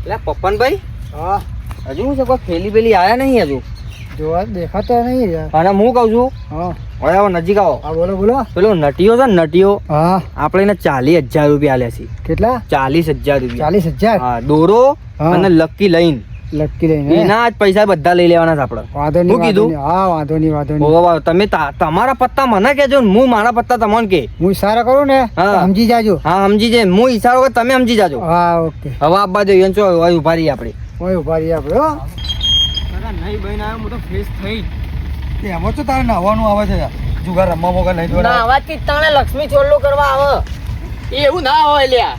એટલે પપ્પનભાઈ હા હજુ શું છે કોઈ ફેલી પેલી આયા નહીં હજુ જોવા દેખાતો નહીં યાર. અને હું કહું છું હા હવે આવો નજીક આવો હા બોલો બોલો. પેલો નટીયો છે ને નટીયો હા આપણે એને 40,000 રૂપિયા આલ્યા છે. કેટલા? 40,000 રૂપિયા. 40,000? હા દોરો હા. અને લકી લઈને લટકી લઈને એના જ પૈસા બધા લઈ લેવાના છે આપણે. વાંધો શું નહીં કીધું? હા વાંધો નહીં વાંધો નહીં. ઓવા તમે તમારા પત્તા મને કહેજો ને હું મારા પત્તા તમને કે. હું ઈશારો કરું ને હા. તો સમજી જાજો. હા સમજી જાય હું ઈશારો કરું, તમે સમજી જાજો. હા ઓકે. હવે આપવા જોઈએ ને ચો હવે ઉભા રહીએ આપણે. ઓય ઉભા રહીએ આપણે હો. નહીં બહેન આવ્યો હું તો ફ્રેશ થઈ. એમાં તો તારે નાહવાનું આવે છે જુગાર રમવા વગર નહીં જોવાના. આવાજથી તાણે લક્ષ્મી ચોલ્લો કરવા આવે એવું ના હોય લ્યા.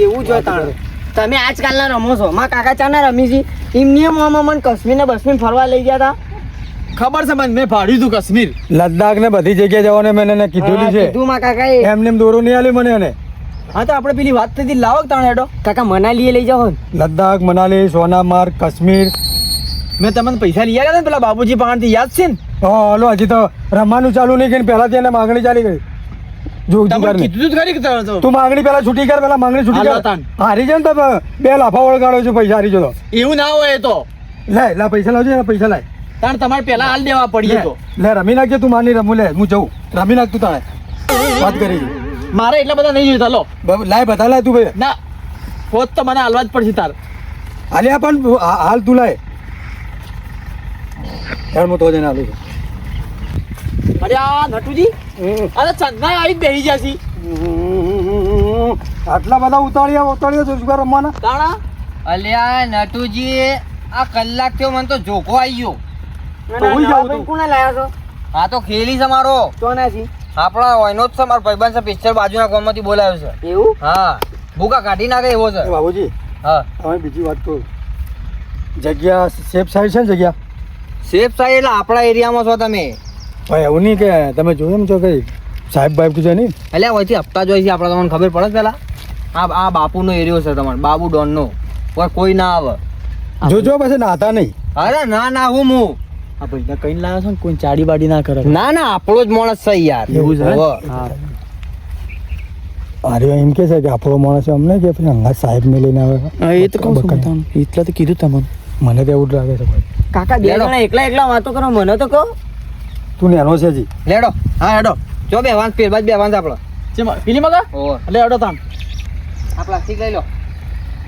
એવું જો તાણે તમે આજકાલના રમો છો. માં કાકા ચાના રમી છે એમની મને કાશ્મીર ને બસમીર ફરવા લઈ ગયા હતા. ખબર છે મને, મેં ભાડ્યું હતું કાશ્મીર. લદ્દાખ ને બધી જગ્યાએ જવાનું મેં એને કીધું છે. કીધું માં કાકા એમને એમ દોરો નહીં આલ્યો મને એને. હા તો આપણે પેલી વાત થઈ હતી, લાવો તાણે હેડો. કાકા મનાલી લઈ જાઓ ને. લદ્દાખ, મનાલી, સોનામાર્ગ, કાશ્મીર. મેં તમને પૈસા લઈ આવ્યા ને પેલા બાબુજી પાસેથી, યાદ છે ને? હલો હજી તો રમવાનું ચાલુ નહીં કરીને પહેલાથી એને માંગણી ચાલી ગઈ. જો તમને જુગારની. કીધું જ ખરી કે તમે તો. તું માંગણી પેલા છૂટી કર, પેલા માંગણી છૂટી હાલો કર. તાન. હારી જાય ને તો 2 લાફા વળગાડો છું, પૈસા હારી જતો. એવું ના હોય એ તો. લે પૈસા લાવજો, પૈસા લાય. તાણ તમારે પેલા હાલ દેવા પડીએ તો. લે રમી નાખજે, તું માની રમું. લે હું જઉં, રમી નાખ તું તાણે. વાત કરી છે. મારે એટલા બધા નહીં જોઈતા. લો લાય બધા લાય તું ભાઈ. ના હોત તો મને હાલવા જ પડશે તાર. હાલ્યા પણ હાલ તું લાય. યાર હું તો જઈને હાલું છું. અરે આ નટુજી, અરે ચંદના આવી બેસી ગયા છે. આટલા બધા ઉતાળ્યા જુગાર રમવાના. તાણા અલ્યા નટુજી આ કલાક થયો મને તો જોકો આવી ગયો. તો હુઈ જાવ તું. કોને લાયા છો? હા તો ખેલી છે મારો. તો નથી આપણા વયનો જ છે, મારો ભાઈબંધ છે, પિક્ચર બાજુના ગામમાંથી બોલાવ્યો છે. એવું? હા ભૂકા કાઢી નાખે એવો છે. એ બાબુજી હા હવે બીજી વાત કહું. જગ્યા સેફ સાઈડ છે ને જગ્યા? સેફ સાઈડ એટલે આપણા એરિયામાં છો તમે. ભાઈ એવું નહીં કે તમે જોયું એમ છો કઈ સાહેબ બાઈબ છે નહીં? એટલે વચ્ચે હપ્તા જોઈ છે આપણે, તમને ખબર પડે છે પેલા? આ બાપુનો એરિયો છે તમારો, બાબુ ડોનનો. કોઈ ના આવે. જોજો પછી નાતા નહીં. અરે ના ના હું આ ભાઈને કઈ લાવ્યો છો ને, કોઈ ચાડી બાડી ના કરે. ના ના આપણો જ માણસ છે યાર. એવું છે? હોવે. હા અરે એમ કે છે કે આપણો માણસ અમને કે પછી અંગા સાહેબ ને લઈને આવે. હા, એ તો કહું છું તમને. એટલે તો કીધું તમને. મને તો એવું જ લાગે છે ભાઈ. કાકા બે જણા એકલા વાતો કરો, મને તો કહો. તું નેનો છે જી. લેડો હા હેડો. જો બેવાન પેરબાજ બેવાન છે આપણો. ચેમાં પેલી મગા ઓહો એટલે હેડો તાણ. આ પ્લાસ્ટિક લઈ લો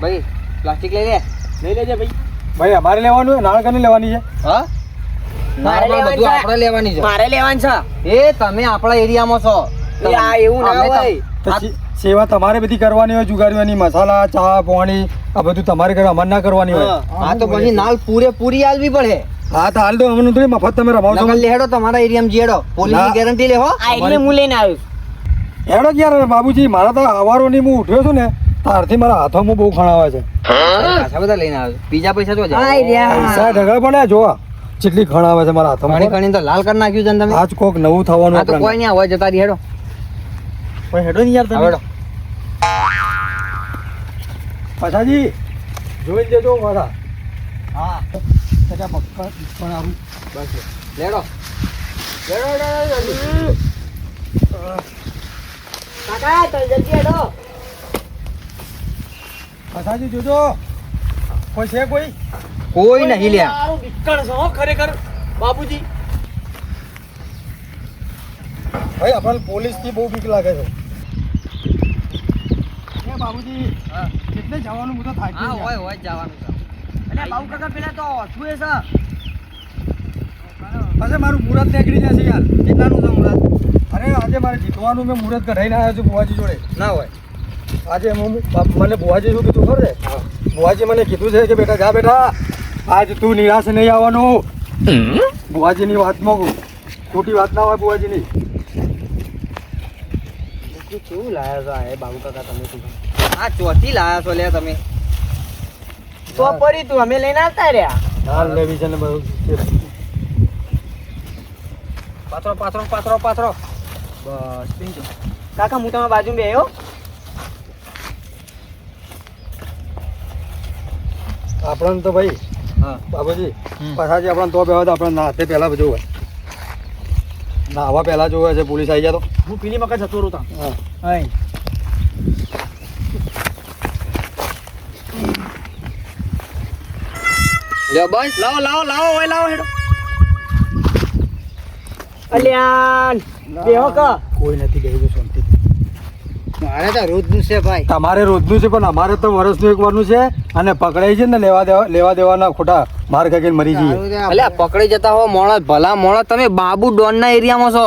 ભાઈ, પ્લાસ્ટિક લઈ લે. લઈ લેજે ભાઈ. ભાઈ અમારે લેવાનું નાળ કને લેવાની છે? હા મારે બધું લેવાની છે. આપણે લેવાની છે. મારે લેવાનું છે. એ તમે આપણા એરિયામાં છો. એ આ એવું ના અમે હોય. તો સેવા તમારે બધી કરવાની હોય, જુગારીઓની મસાલા ચા પાણી આ બધું તમારે કરે, અમારે ના કરવાની હોય. હા તો પછી નાલ પૂરેપૂરી આલવી પડે. હા તો હાલ દો, અમને થોડી મફત તમે રમાવો છો. નકલ લેહેડો તમારા એરિયામાં જીહેડો, પોલીસની ના. ગેરંટી લેહો. આ એટલે હું લઈને આવ્યો છું. હેડો જ યાર બાબુજી, મારા તો હવારોની હું ઉઠ્યો છું ને તારથી મારા હાથોમાં બહુ ખણાવે છે. પાછા બધા લઈને આવ્યો. બીજા પૈસા તો આ રહ્યા. પૈસા ઢગલ પણ જોવા જેટલી ખણાવે છે મારા ઘણી હાથોમાં. ઘણી તો લાલ કરી નાખ્યું છે ને તમે. આજ કોક નવું થવાનું હા તો કોઈ આપણને. નહીં હોય, જતા રહી હેડો. પણ હેડો ને યાર તમે. હેડો પછાજી જોઈ લેજો મારા. હા સજા પક્કા પણ આવું બસ. લેડો લેડો લેડો. કાકા તો જલ્દી હેડો. પછાજી જોજો કોઈ છે કોઈ? કોઈ નહીં લ્યા. મારું વિકળ છે હો ખરેખર બાબુજી. ભાઈ આપણને પોલીસ થી બહુ બીક લાગે છે. એ બાબુજી કેટલે જવાનું હું તો થાકી હા ગયો. હોય જવાનું છે. અરે બાબુ કાકા પેલા તો શું એ છે? પછી મારું મુહૂર્ત નીકળી જશે યાર. કેટલાનું છે મુરત? અરે આજે મારે જીતવાનું મેં મુહૂર્ત કઢાઈને આવ્યો છું બુવાજી જોડે. ના હોય. આજે મને બુવાજી શું કીધું ખબર છે? બુવાજી મને કીધું છે કે બેટા જા બેટા, આજ તું નિરાશ નહીં આવવાનું. બુવાજીની વાતમાં ખોટી વાત ના હોય બુવાજીની. કેવું લાયા છો આ બાબુ કાકા તમે? આ ચોથી લાયા છો લે તમે. તો પરી તું અમે લઈને આવતા રહ્યા. હાલ લેવી છે ને બધું. પાથરો પાથરો પાથરો પાથરો. બસ પીંજો. કાકા હું તમારા બાજુ બેહ્યો. આપણને તો ભાઈ હા બાબુજી પાછાજી આપણને તો બેવા તો આપણને નાતે પહેલા જોવે, નાવા પહેલા જોવે છે પોલીસ આવી જાય તો. હું પેલી મગા જતો રહું તાં. હા હાય લ્યો બસ લાવો લાવો લાવો ઓય લાવો હેડો અલ્યા બેહો ક કોઈ નથી ગયું શાંતિ. મારે તો રોજનું છે ભાઈ. તમારે રોજનું છે પણ અમારે તો વર્ષનું એક વારનું છે અને પકડાઈ છે ને લેવા દેવાના ખોટા માર ખાઈને મરી જઈએ. અલ્યા પકડી જતા હો મોણસ ભલા મોણસ તમે બાબુ ડોન ના એરિયામાં છો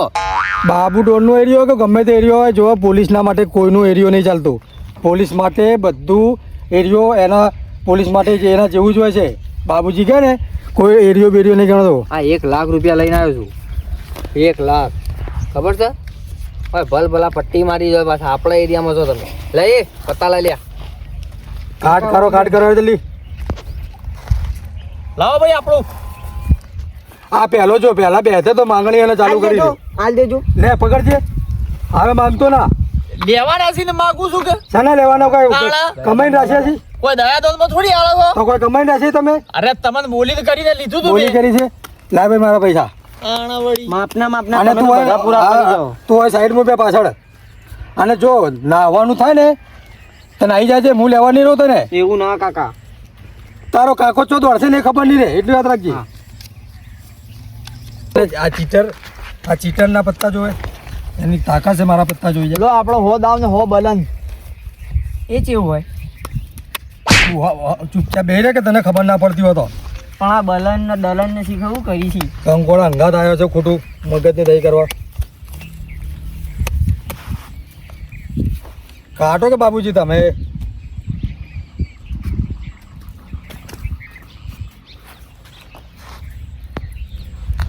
બાબુ ડોનનો એરિયો કે ગમે તે એરિયો હોય જો પોલીસના માટે કોઈનું એરિયો નહીં ચાલતું. પોલીસ માટે બધું એરિયો એના પોલીસ માટે જે એના જેવું જ હોય છે. બાબુજી કહે ને કોઈ એરિયો બેરિયો નહીં ગણતો. આ 1 લાખ રૂપિયા લઈને આવ્યો છું 1 લાખ ખબર છે ઓય ભલ ભલા પટ્ટી મારી જાય પાછા આપણા એરિયામાં છો તમે લઈ પત્તા લઈ લ્યા કાટ કરો જલ્દી. લાવો ભાઈ આપણું આ પહેલો જો પહેલા બેસે તો માંગણી એને ચાલુ કરી દે. હાલ દેજો લે પકડજે. હવે માંગતો ના લેવાના છે ને માગું છું કે શાના લેવાનો કઈ કાળા. કમાઈને રાખ્યા છે કોઈ દયા દોનમાં થોડી આવો છો તો કોઈ કમાઈને રાખ્યા તમે અરે તમને બોલી કરીને લીધું તું બોલી કરી છે. લાય ભાઈ મારા પૈસા. માપના અને તમે તું તો બધા પૂરા કરી હોય જાઓ. તું હોય સાઈડમાં બે પાછળ અને જો નાહવાનું થાય ને તો નાહી જાય હું લેવા નહીં રહું તને. એવું ના કાકા તારો કાકો ચો દોડશે ને એ ખબર નહીં રહે એટલી વાત રાખજે. આ ચીટરના પત્તા જોવે એની તાકાત છે મારા પત્તા જોઈ જાય. લો આપણો હો દાવ ને હો બલન એ ચેવું હોય ચૂપચાપ બેહી રહે કે તને ખબર ના પડતી હોય તો પણ આ બલન ને દલન ને શીખવું કરી છે કંકોડા અંગાત આવ્યો છે ખોટું મગજની દહીં કરવા. કાઢો કે બાબુજી તમે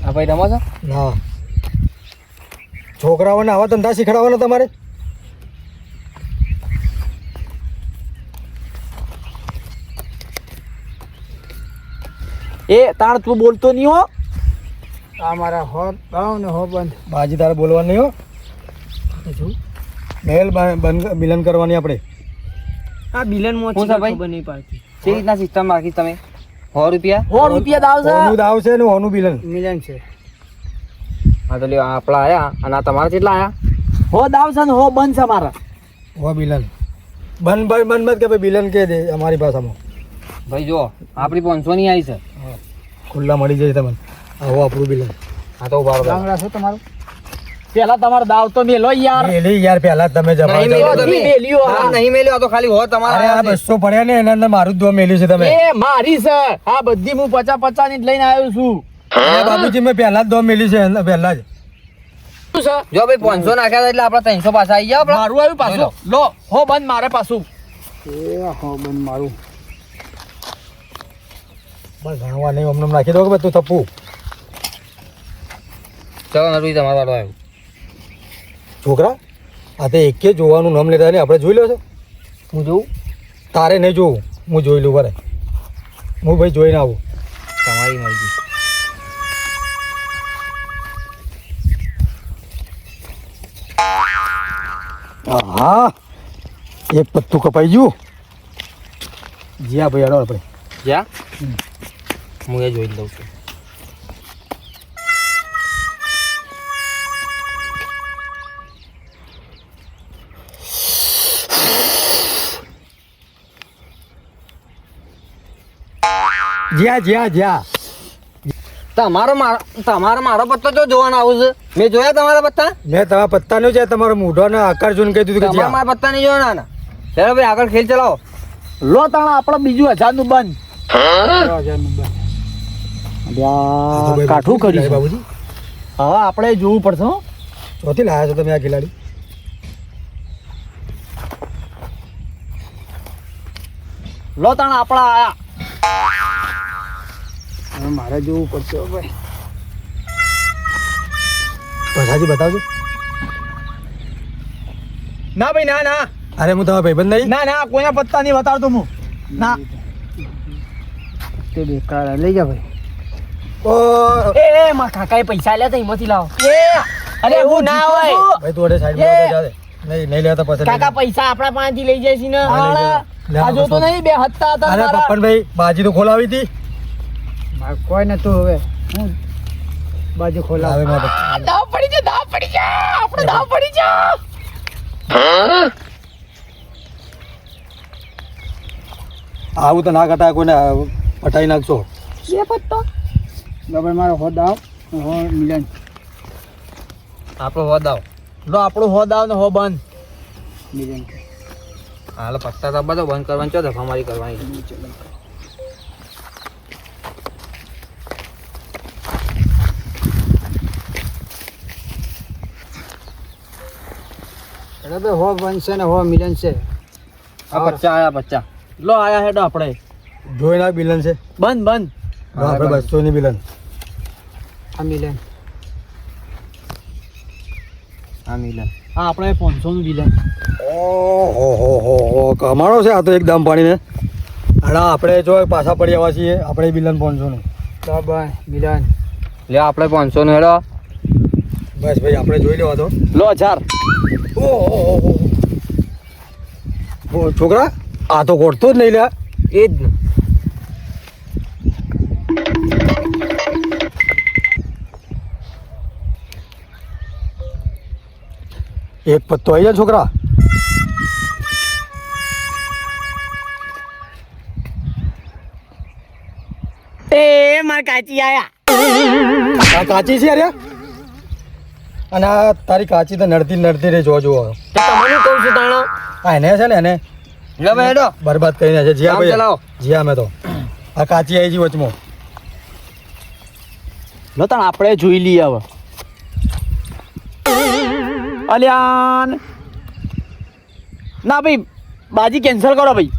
આ ભાઈ રમો છો ના છોકરાઓને આવા ધંધા શીખડાવવાના તમારે. એ તાણ તું બોલતો નહીં હો આ મારા હો દાવ ને હો બંધ. બાજી તારે બોલવાનું નહીં હો. મેલ મિલન કરવાની આપણે. આ બિલન માં હું છે ભાઈ? ખબર નહીં પડતી કેવી રીતના સિસ્ટમ રાખી તમે 100 રૂપિયા 100 રૂપિયા દાવ છે હોનું દાવ છે ને હોનું બિલન. મિલન છે. હા તો લ્યો આપણા આયા અને આ તમારા કેટલા આયા હો દાવ છે ને હો બંધ છે મારા હો બિલન બંધ ભાઈ બંધ મત કે ભાઈ બિલન કે દે અમારી ભાષામાં. ભાઈ જો આપણી 500 ની આવી છે ખુલ્લા મળી જાય તમને. આવો આપણું બિલન. હા તો ઉભા રહો ગામડા છે તમારું. પેલા તમારો દાવ તો મેલો યાર એલી યાર પહેલા જ તમે જમા નહીં મેલ્યો તમે. મેલ્યો હા, નહીં મેલ્યો આ તો ખાલી હો અરે તમારા આ 200 પડ્યા ને એના અંદર મારું જ દો મેલ્યું છે તમે. એ મારી છે આ બધી હું 50 ની જ લઈને આવ્યો છું અરે બાબુજી મેં પહેલા જ દો મેલી છે પહેલા જ. શું છે જો ભાઈ 500 નાખ્યા હતા એટલે આપણા 300 પાછા આવી ગયા મારું આવ્યું પાછું લો હો બંધ મારે પાછું એ હો બંધ મારું. બસ ભણવા નહીં અમને નાખી દો કે બધું થપ્પું. ચલો નરવી તમારો વાળો આવ્યો છોકરા આ તો એકે જોવાનું નામ લેતા નહીં આપણે જોઈ લો છો. હું જોઉં તારે નહીં જોવું હું જોઈ લઉં બરાબર. હું ભાઈ જોઈને આવું. તમારી મરજી હા એક પત્તું કપાઈ ગયું. જ્યાં ભાઈ આડો આપણે. જા હું એ જોઈ લઉં છું જ્યાં તમારો મારો પત્તો જો જોવાનો આવું છે મેં જોયા તમારા પત્તા મેં તમારા પત્તાનો છે તમારો મૂઢોનો આકાર જોઈને કહી દીધું કે તમારા જ્યાં. મારા પત્તા નહીં જોવાના ને ચાલો ભાઈ આગળ ખેલ ચલાવો લો તાણા આપણે બીજું 1000 નું બંધ કાઠું કર્યું છે. બાબુજી હવે આપણે જોવું પડશે હો. ચોથી લાયા છો તમે આ ખિલાડી. લો તાણા આપણા આયા હવે મારે જોવું પડશે હો ભાઈ. પછાજી બતાવજો. ના ભાઈ ના ના અરે હું તમારા ભાઈબંધ નહીં. ના ના કોઈના પત્તા નહીં બતાવતો હું ના તે બેકાર લઈ જા ભાઈ. ઓ એ મારા કાકાએ પૈસા લ્યા તા એમાંથી લાવો અરે એવું ના હોય ભાઈ તું અડે સાઈડમાં જા દે. નહીં લેતા પછી કાકા પૈસા આપણા પાસેથી લઈ જાય છે ને હા, લઈ જાય. લે, આ જોતો નહીં બે હત્તા હતા અરે તારા. પપ્પનભાઈ બાજી તો ખોલાવી હતી. મારે કોઈ નતું હવે હું બાજુ ખોલાવ. હવે મારે દાવ પડી જા આપણે દાવ પડી જા આવું તો ના કટાય કોઈને પટાઈ નાખશો. એ પત્તો બરાબર મારો હોદ આવ હો મિલન આપણો હોદ આવ લો આપણો હો દાવ ને હો બંધ મિલન હાલો પત્તા તો બધો બંધ કરવાની ચો દફા મારી કરવાની બરાબર હો બનશે ને હો મિલન છે આ 50 આયા 50 લો આયા હેડો આપણે જોઈ નાખ બિલન છે બંધ બંધ તો આપણે 200 ની બિલન આ મિલન આ મિલન હા આપણે 500 નું બિલ ઓહો કમાણો છે આ તો એકદમ પાણીને અડા આપણે જો પાછા પડી આવ્યા છીએ આપણે બિલન 500 નું બરાબર મિલન લે આપણે 500 નું હેડો બસ ભાઈ આપણે જોઈ લેવા તો લો 1000 ઓહો છોકરા આ તો કોટતો જ નહીં લ્યા એ જ ને એક પત્તો આવી જાય છોકરા એ માર કાચી આયા આ કાચી છે અરે અને આ તારી કાચી તો નડતી નડતી રે જો જો તો તમને કહું છું તાણો આ એને છે ને એને લે ભાઈ હેડો બરબાદ કરીને છે જીયા કામ ચલાવો. ભાઈ જીયા મેં તો આ કાચી આવી જી વચમાં લો તાણ આપણે જોઈ લઈએ હવે અલ્યાન ના ભાઈ બાજી કેન્સલ કરો ભાઈ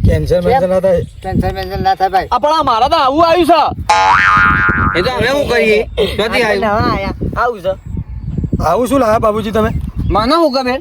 કેન્સર મેન્સર ના થાય ટેન્શન ના થાય ભાઈ આપણા મારા તો આવું આવ્યું છે એ તો હવે હું કરીએ ક્યાંથી આવ્યું આવું છે આવું શું લાયા બાબુજી તમે માનો હું કબેર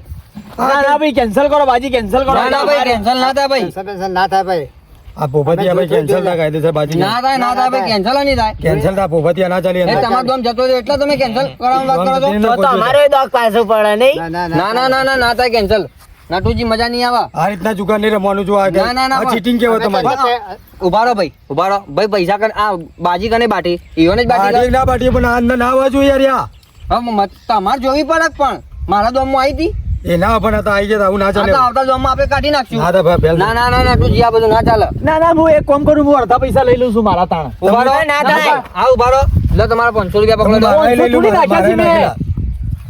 ના ના ભાઈ કેન્સલ કરો બાજી કેન્સલ કરો ના ના ભાઈ કેન્સલ ના થાય ભાઈ ટેન્શન ના થાય ભાઈ આ પોપતિયા ભાઈ કેન્સલ ના કાયદેસર બાજી ના થાય ભાઈ કેન્સલ નહીં થાય કેન્સલ ના પોપતિયા ના ચાલી એ તમારો દમ જતો રહ્યો એટલે તમે કેન્સલ કરવાનું વાત કરો છો તો અમારે દોગ પાછું પડે નહીં ના ના ના ના ના ના થાય કેન્સલ નાટુજી મજા નહીં આવે આ રીતના જુગાર નહીં રમવાનું જો ના, ના, ના, આ ચીટિંગ કેવો તમારી ઉભા રહો ભાઈ ઉભા રહો ભાઈ પૈસા કર આ બાજી કને બાટી ઈવોને જ બાટી બાટી ના બાટી પણ આ ના આવવા જોઈએ યાર યા. હવે તમારે જોવી પડે પણ મારા દોમમાં આવી હતી એ ના પણ આ તો આવી જતા આવું ના આ ચાલે તો આવતા દોમમાં આપણે કાઢી નાખશું ના તો ભાઈ પહેલ ના ના ના નાટુજી આ બધું ના ચાલે ના ના હું એક કામ કરું હું અડધા પૈસા લઈ લઉં છું મારા તાણ ઉભા રહો ના થાય. હા ઉભા રહો લો તમારા 500 રૂપિયા પકડો મારા લઈ લઉં, થોડી નાખ્યા છે મારા મેં. નાખેલા.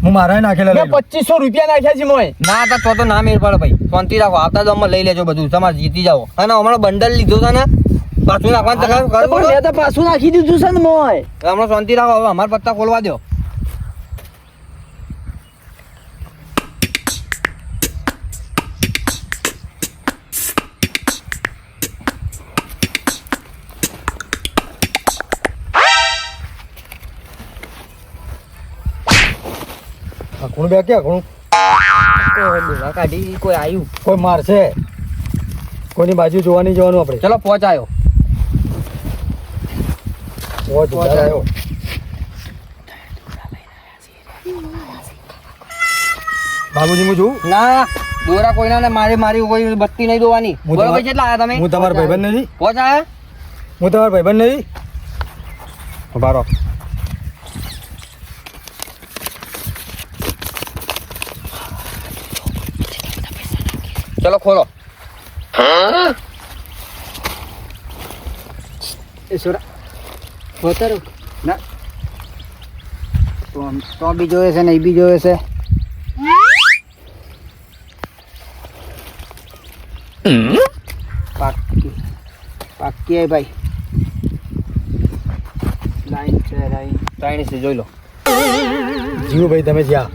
હું મારા નાખેલા મેં લઈ લઉં. 2500 રૂપિયા નાખ્યા છે મોય ના તો ના મેળ પડે ભાઈ શાંતિ રાખો આવતા દોમમાં લઈ લેજો બધું તમારે જીતી જાઓ અને હમણાં બંડલ લીધો છે ને પાછું નાખવાનું તો કરવું પણ પડે. મેં તો પાછું નાખી દીધું છે ને મોય હમણાં શાંતિ રાખો હવે અમારા પત્તા ખોલવા દો આ કોણ બે ક્યાં કોણ કાઢી કોઈ આવ્યું કોઈ મારશે કોઈની બાજુ જોવા નહીં જવાનું આપણે ચલો પહોંચાયો ઓ જુગાર આવ્યો બાબુજી હું જોઉં ના દોરા કોઈના ને મારી કોઈ બત્તી નહીં દોવાની હું બરોબર તમાર- કેટલા આયા તમે હું તમારો ભાઈબંધ નથી પહોંચાયા હું તમારો ભાઈબંધ નથી ઉભા રહો ચલો ખોલો એ સોરા હોતરો ના તો બી જોયે છે ને એ બી જોયે છે પાક્કી પાક્કી હે ભાઈ લાઈન છે લાઈન ત્રણ છે જોઈ લો જીવ ભાઈ તમે જ્યાં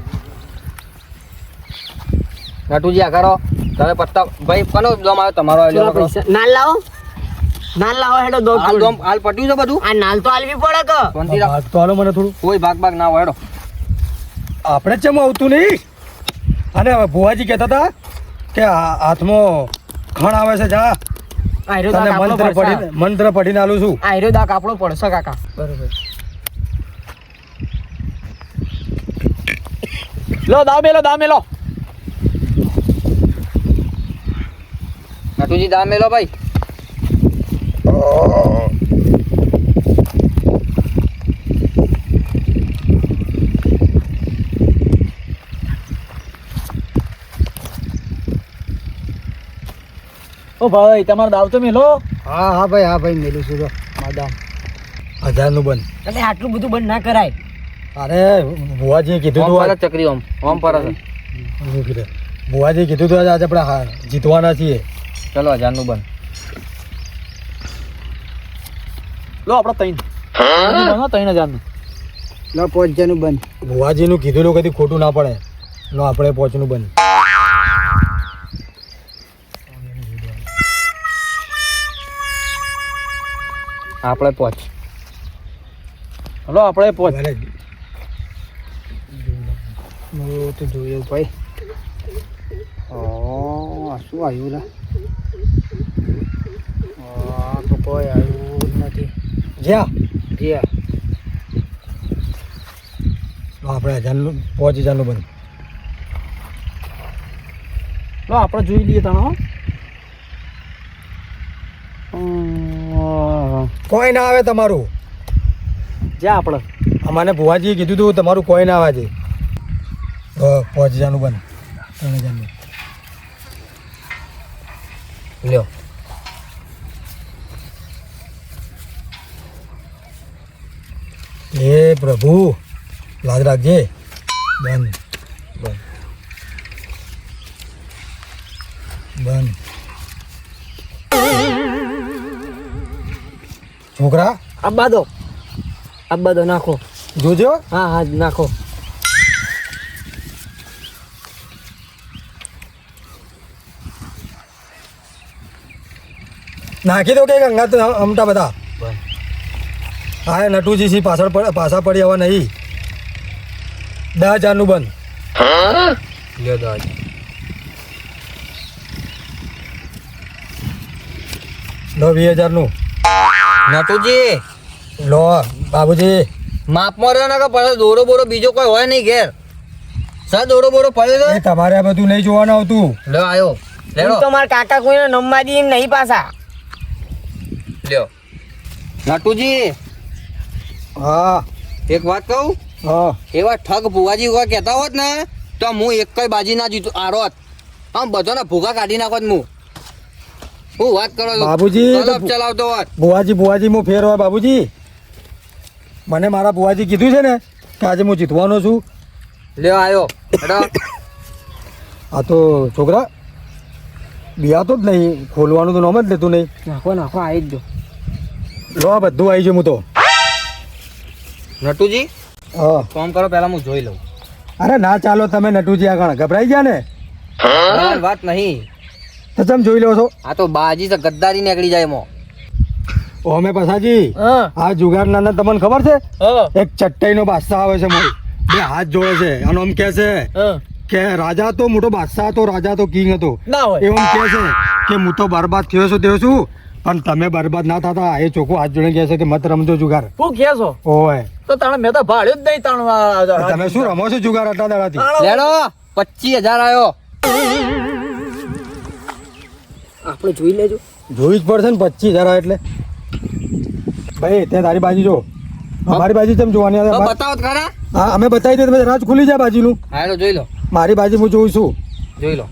નટુજી આ કરો તમે પત્તા ભાઈ કનો દોમ આવ્યો તમારો આવ્યો ચલો પૈસા નાલ લાવો નાલ લાવો હેડો દોગ હાલ દોમ હાલ પટ્યું છે બધું આ નાલ તો આલવી પડે કે શાંતિ રાખો ભાગ તો હાલો મને થોડું કોઈ ભાગ ના હોય હેડો આપણે જ ચમ આવતું નહીં અને હવે ભુવાજી કહેતા હતા કે હાથમાં ખણ આવે છે જા આયરો તને દાક આપણો મંત્ર પડશે પડી મંત્ર પડીને આલું છું આયરો દાક આપણો પડશે કાકા બરોબર લો દાવ મેલો નટુજી દામ મેલો ભાઈ ઓ ભાઈ તમારો દાવ તો મેલો હા ભાઈ મેલું છું જો મારો દામ 1000નું બંધ. એટલે આટલું બધું બંધ ના કરાય. અરે ભુવાજીએ કીધું ઓમ તું પર ચક્રી ઓમ પર છે. શું કીધું? ભુવાજીએ કીધું તું આજે આપણે જીતવાના છીએ. ચલો 1000નું બંધ. લો આપણે 3000નું લો 5000નું બંધ. ભુવાજીનું કીધેલું કદી ખોટું ના પડે. લો આપણે 5નું બંધ. આપણે 5. હલો આપણે 5. અરે, હું તો જોયું ભાઈ. આ શું આવ્યું લા? તો કોઈ આવ્યું જ નથી. જ્યાં ગયા લો આપણે 1000નું 5000નું બંધ. લો આપણે જોઈ લઈએ તાણો. કોઈ ના આવે તમારું. જ્યાં આપણે અમારે ભુવાજીએ કીધું તું તમારું કોઈ ના આવે છે. 5000નું બંધ. 3000નું. લ્યો. એ પ્રભુ લાજ રાખજે. બંધ બંધ બંધ. છોકરા આબ્બા દો નાખો. જોજો. હા નાખો. નાખી દો કે ગંગા તો અમટા બધા. હા નટુજી સી પાછા પડી હવે નહીં. 10,000નું બંધ. લ્યો 10,000. લો 20,000નું. નટુજી લો બાબુજી. માપમાં રહ્યો ને કે પછી દોરો બોરો બીજો કોઈ હોય નહીં ઘેર. સર દોરો બોરો પડ્યો એ છે. તમારે આ બધું નહીં જોવાનું આવતું. લ્યો આવ્યો. હું તો મારા કાકા કોઈને નમવા દઈએ એમ નહીં પાછા. લ્યો. નટુજી હા એક વાત કહું. હા એવા ઠગ ભુવાજી કોઈ કહેતા હોત ને તો હું એક કઈ બાજી ના જીતું આરોત. આમ બધાના ભૂખા કાઢી નાખોત હું. હું વાત કરો છો? બાબુજી તો તલબ ચલાવતો હોત. ભુવાજી હું ફેર હોય બાબુજી. મને મારા ભુવાજી કીધું છે ને કે આજે હું જીતવાનો છું. લ્યો આવ્યો. હેડો. આ તો છોકરા બિયાતો જ નહીં. ખોલવાનું તો નામ જ લેતું નહીં. નાખો આવી જ જો. લો આ બધું આવી ગયું હું તો. નટુજી હા ફોન કરો પહેલા હું જોઈ લઉં. અરે ના ચાલો તમે નટુજી આગળ ગભરાઈ ગયા ને બરાબર વાત નહીં. તો તમે જોઈ લો છો. આ તો બાજી છે ગદ્દારી નીકળી જાય એમાં. ઓમે પસાજી હા આ જુગારના તમને ખબર છે હા એક ચટ્ટાઈનો બાદશાહ આવે છે મોય. બે હાથ જોડે છે અને આમ કહે છે કે રાજા તો મોટો બાદશાહ હતો, રાજા તો કિંગ હતો. ના હોય. એવું કહે છે કે હું તો બરબાદ થયો છું તેવો છું પણ તમે બરબાદ ના થતા. એ ચોખ્ખો હાથ જોડે કહે છે કે મત રમજો જુગાર. શું કહે છો? ઓય તો તાણે મેં તો ભાડ્યું જ નહીં તાણ. તમે શું રમો છો જુગાર આટલા દાડાથી? લેડો 25,000 આવ્યો. આપણે જોઈ લેજો. જોઈ જ પડશે ને 25,000 એટલે. ભાઈ તે તારી બાજુ જો. અમારી બાજુ તેમ જોવાની તો આવે. બતાવો તો ખરા. હા અમે બતાવી દઈએ તમે રાજ ખુલી જાય બાજુનું. હા હેડો જોઈ લો. મારી બાજુ હું જોઉં છું. જોઈ લો.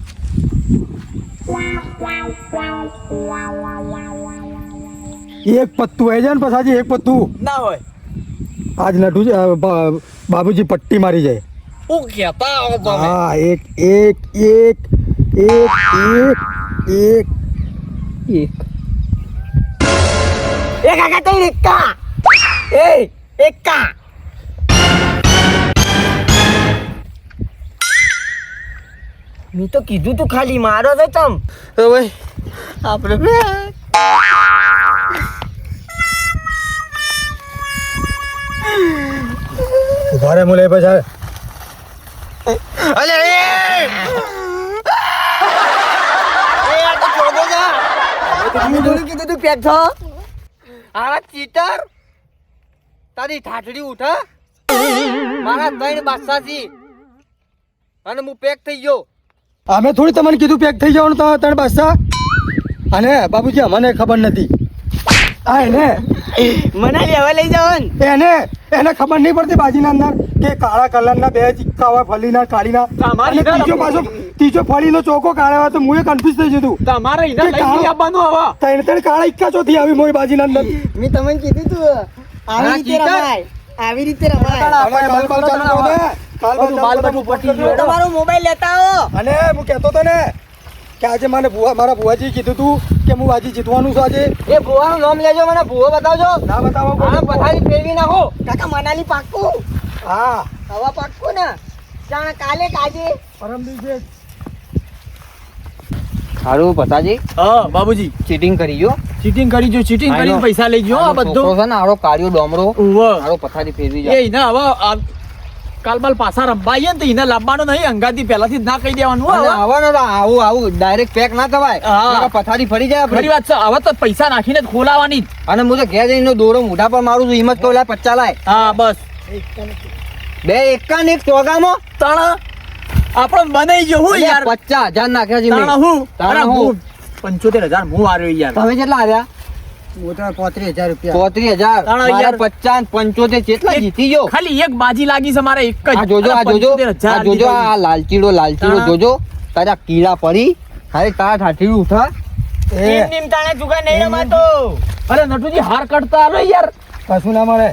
એક પત્તું આવી જાય ને પછાજી એક પત્તું ના હોય. આજ નટુજી બાબુજી પટ્ટી મારી જાય. શું કહેતા હો તમે? હા એક એક એક એક એક એક એ કાકા તઈ એકા. એ એકા. મેં તો કીધું તું ખાલી મારો છે તમ. હવે આપણે ઉભા રે મુલે પછી અલે એ આ તો છોડો જા. કીધું તું પેટ છો. આરા ચીટર તારી ઠાઠડી ઉઠા. મારા 3 બાદશાહજી અને હું પેક થઈ ગયો. અમે થોડી તમને કીધું પેક થઈ જવાનું તો ત્રણ બાદશાહ. અને બાબુજી અમને ખબર નથી. હા એને મને લેવા લઈ જાવ ને. એને ખબર નહીં પડતી બાજીના અંદર કે કાળા કલરના બે સિક્કા હોય ફલીના કાળીના. અમારી અને ત્રીજો પાછો ત્રીજો ફળીનો ચોકો કાઢ્યો તો હું કન્ફ્યુઝ થઈ જતું તમારે એને લઈ જઈ આવવાનું હવે ત્રણ કાળા ઇક્કા ચોથી આવી મોય બાજીના અંદર મેં તમને કીધું તું આવી રીતે કીધું? રમાય આવી રીતે રમાય અને કાલ બાલ ચાલુ કરો ને. કાલ બાલ બધું બાલ ચાલુ બધું પટી કરો. ગયું. તમારો મોબાઈલ લેતા આવો અને હું કહેતો તો ને કે આજે મને મારા ભુવાજી કીધું તું કે હું આજે જીતવાનું છું આજે એ ભૂવાનું નામ લેજો મને ભૂવો બતાવજો ના બતાવો આને પથારી ફેરવી નાખો કાકા મનાલી પાક્કું હા હવા પાક્કું ને જાણે કાલે કાજે પરમ દિવસે સારું પતાજી હા બાબુજી ચીટિંગ કરી ગયો ચીટિંગ કરી જો ચીટિંગ આનો- કરીને પૈસા લઈ ગયો આ આનો બધો છોકરો છે ને આરો કાળિયો ડોમરો ઉવ્વ. આરો પથારી ફેરવી એ જાય એને હવે કાલબાલ પાછા રમવા આવીએ ને તો એને લાવવાનો નહીં અંગાથી પહેલાથી જ ના કહી દેવાનું અને હવે આવવાનો તો આવું ડાયરેક્ટ પેક ના થવાય હા. નકર પથારી ફરી જાય ખરી આપણી. વાત છે હવે તો પૈસા નાખીને જ ખોલાવાની જ. અને હું તો ઘેર જઈને દોરો મોઢા પર મારું છું હિંમત તો લાય 50 લાય હા બસ બે એકા ને એક ચોગામાં તણ આપણો બનાઈ ગયો હું યાર 50,000 નાખ્યા છે તાણા મેં. હું તાણા અરે હું. 75,000 હું હાર્યો યાર તમે કેટલા આવ્યા હું તો 35,000 રૂપિયા 35,000 તાણા મારા યાર. 50 75 જેટલા એક- જીતી ગયો ખાલી એક બાજી લાગી છે મારે એક જ આ જોજો આ અરે જોજો 75,000 આ જોજો આ લાલચીડો તાણા. જોજો તારા કીડા પડી હારે તારા ઠાઠીડું ઉઠા નીમ નીમ તાણે જુગા નહીં રમાતો અરે નટુજી હાર કાઢતા આલો યાર કશું ના મળે